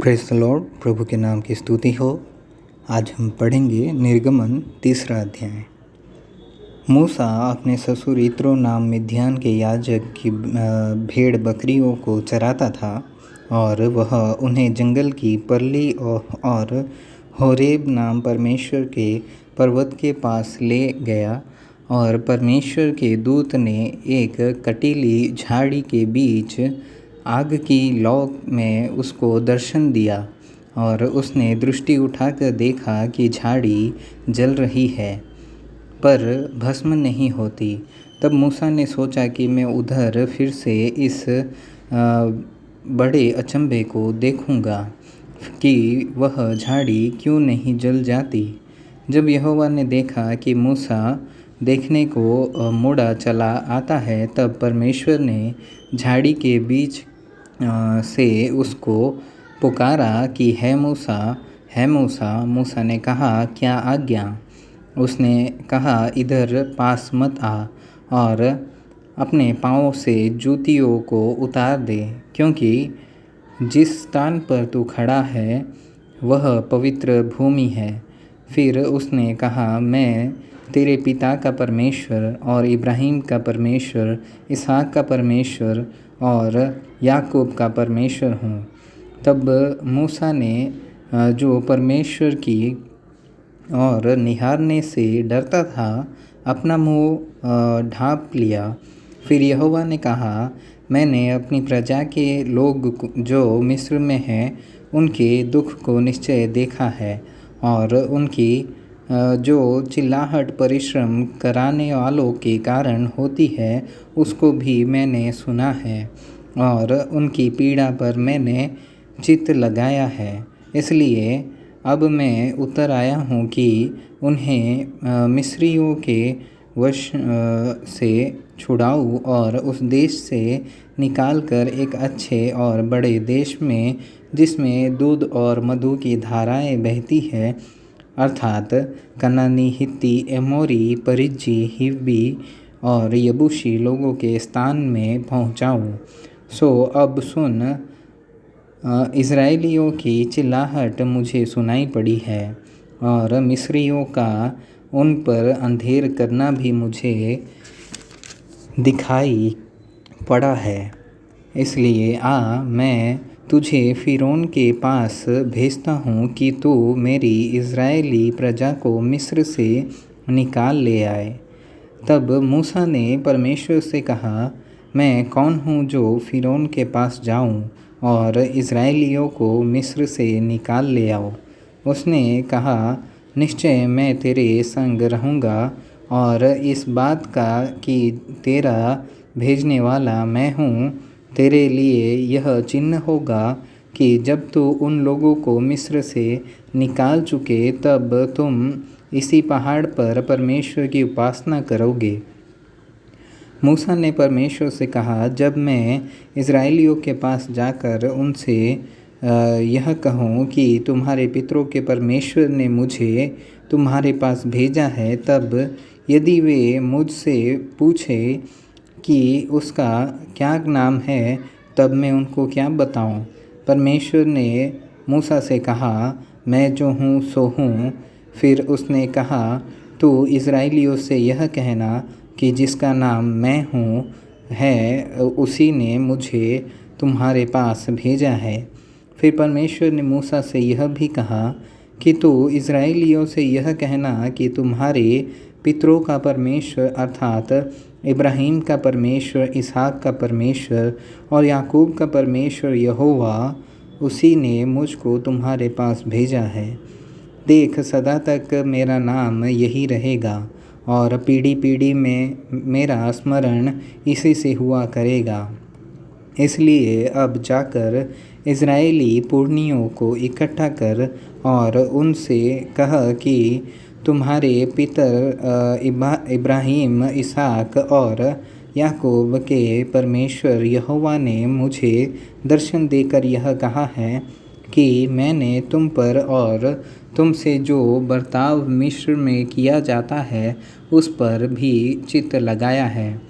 Praise the Lord. प्रभु के नाम की स्तुति हो। आज हम पढ़ेंगे निर्गमन 3रा अध्याय। मूसा अपने ससुर यित्रो नाम मिद्यान के याजक की भेड़ बकरियों को चराता था और वह उन्हें जंगल की परली और होरेब नाम परमेश्वर के पर्वत के पास ले गया। और परमेश्वर के दूत ने एक कटीली झाड़ी के बीच आग की लौ में उसको दर्शन दिया और उसने दृष्टि उठाकर देखा कि झाड़ी जल रही है पर भस्म नहीं होती। तब मूसा ने सोचा कि मैं उधर फिर से इस बड़े अचंभे को देखूंगा कि वह झाड़ी क्यों नहीं जल जाती। जब यहोवा ने देखा कि मूसा देखने को मुड़ा चला आता है, तब परमेश्वर ने झाड़ी के बीच से उसको पुकारा कि है मूसा, है मूसा। मूसा ने कहा, क्या आज्ञा? उसने कहा, इधर पास मत आ और अपने पाँव से जूतियों को उतार दे, क्योंकि जिस स्थान पर तू खड़ा है वह पवित्र भूमि है। फिर उसने कहा, मैं तेरे पिता का परमेश्वर और इब्राहिम का परमेश्वर, इसहाक का परमेश्वर और याकूब का परमेश्वर हूँ। तब मूसा ने, जो परमेश्वर की और निहारने से डरता था, अपना मुँह ढाँप लिया। फिर यहोवा ने कहा, मैंने अपनी प्रजा के लोग जो मिस्र में हैं उनके दुख को निश्चय देखा है और उनकी जो चिल्लाहट परिश्रम कराने वालों के कारण होती है उसको भी मैंने सुना है और उनकी पीड़ा पर मैंने चित्त लगाया है। इसलिए अब मैं उतर आया हूँ कि उन्हें मिस्रियों के वश से छुड़ाऊँ और उस देश से निकाल कर एक अच्छे और बड़े देश में, जिसमें दूध और मधु की धाराएँ बहती है, अर्थात कनानी, हित्ती, एमोरी, परिज्जी, हिव्वी और यबूसी लोगों के स्थान में पहुँचाऊँ। सो अब सुन, इज़राइलियों की चिल्लाहट मुझे सुनाई पड़ी है और मिस्रियों का उन पर अंधेर करना भी मुझे दिखाई पड़ा है। इसलिए मैं तुझे फ़िरौन के पास भेजता हूँ कि तू मेरी इज़राइली प्रजा को मिस्र से निकाल ले आए। तब मूसा ने परमेश्वर से कहा, मैं कौन हूँ जो फ़िरौन के पास जाऊँ और इज़राइलियों को मिस्र से निकाल ले आऊँ? उसने कहा, निश्चय मैं तेरे संग रहूँगा और इस बात का कि तेरा भेजने वाला मैं हूँ, तेरे लिए यह चिन्ह होगा कि जब तू उन लोगों को मिस्र से निकाल चुके, तब तुम इसी पहाड़ पर परमेश्वर की उपासना करोगे। मूसा ने परमेश्वर से कहा, जब मैं इज़राइलियों के पास जाकर उनसे यह कहूँ कि तुम्हारे पितरों के परमेश्वर ने मुझे तुम्हारे पास भेजा है, तब यदि वे मुझसे पूछे कि उसका क्या नाम है, तब मैं उनको क्या बताऊँ? परमेश्वर ने मूसा से कहा, मैं जो हूँ सो हूँ। फिर उसने कहा, तू इज़राइलियों से यह कहना कि जिसका नाम मैं हूँ है, उसी ने मुझे तुम्हारे पास भेजा है। फिर परमेश्वर ने मूसा से यह भी कहा कि तू इज़राइलियों से यह कहना कि तुम्हारे पितरों का परमेश्वर अर्थात इब्राहिम का परमेश्वर, इसहाक का परमेश्वर और याकूब का परमेश्वर यहोवा, उसी ने मुझको तुम्हारे पास भेजा है। देख, सदा तक मेरा नाम यही रहेगा और पीढ़ी पीढ़ी में मेरा स्मरण इसी से हुआ करेगा। इसलिए अब जाकर इज़राइली पुरनियों को इकट्ठा कर और उनसे कह कि तुम्हारे पितर इब्राहिम, इसहाक और याकूब के परमेश्वर यहोवा ने मुझे दर्शन देकर यह कहा है कि मैंने तुम पर और तुमसे जो बर्ताव मिस्र में किया जाता है उस पर भी चित्त लगाया है।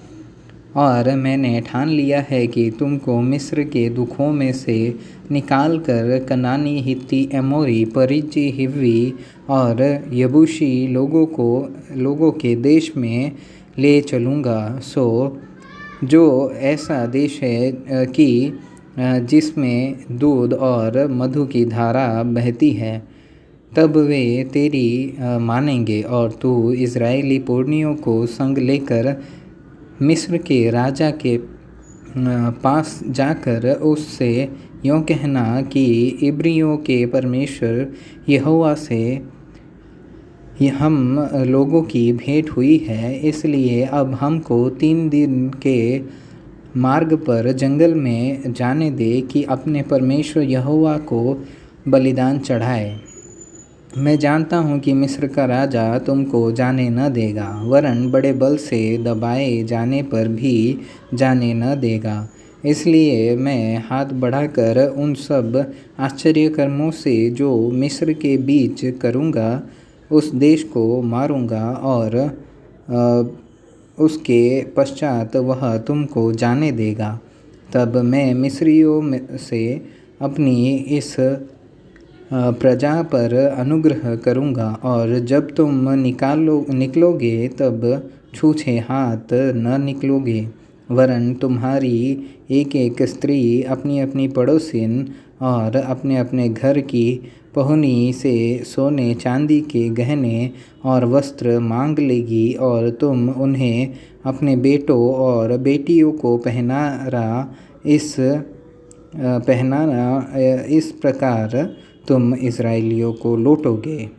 और मैंने ठान लिया है कि तुमको मिस्र के दुखों में से निकाल कर कनानी, हित्ती, एमोरी, परिज्जी, हिव्वी और यबूशी लोगों के देश में ले चलूँगा। सो जो ऐसा देश है कि जिसमें दूध और मधु की धारा बहती है, तब वे तेरी मानेंगे और तू इज़राइली पुरनियों को संग लेकर मिस्र के राजा के पास जाकर उससे यूँ कहना कि इब्रियों के परमेश्वर यहोवा से हम लोगों की भेंट हुई है, इसलिए अब हमको 3 दिन के मार्ग पर जंगल में जाने दे कि अपने परमेश्वर यहोवा को बलिदान चढ़ाए। मैं जानता हूँ कि मिस्र का राजा तुमको जाने न देगा, वरन बड़े बल से दबाए जाने पर भी जाने न देगा। इसलिए मैं हाथ बढ़ाकर उन सब आश्चर्य कर्मों से जो मिस्र के बीच करूँगा, उस देश को मारूँगा और उसके पश्चात वह तुमको जाने देगा। तब मैं मिस्रियों से अपनी इस प्रजा पर अनुग्रह करूँगा और जब तुम निकलोगे तब छूछे हाथ न निकलोगे, वरन तुम्हारी एक एक स्त्री अपनी अपनी पड़ोसिन और अपने अपने घर की पहुनी से सोने चांदी के गहने और वस्त्र मांग लेगी और तुम उन्हें अपने बेटों और बेटियों को पहनाना इस प्रकार तुम इस्राएलियों को लौटोगे।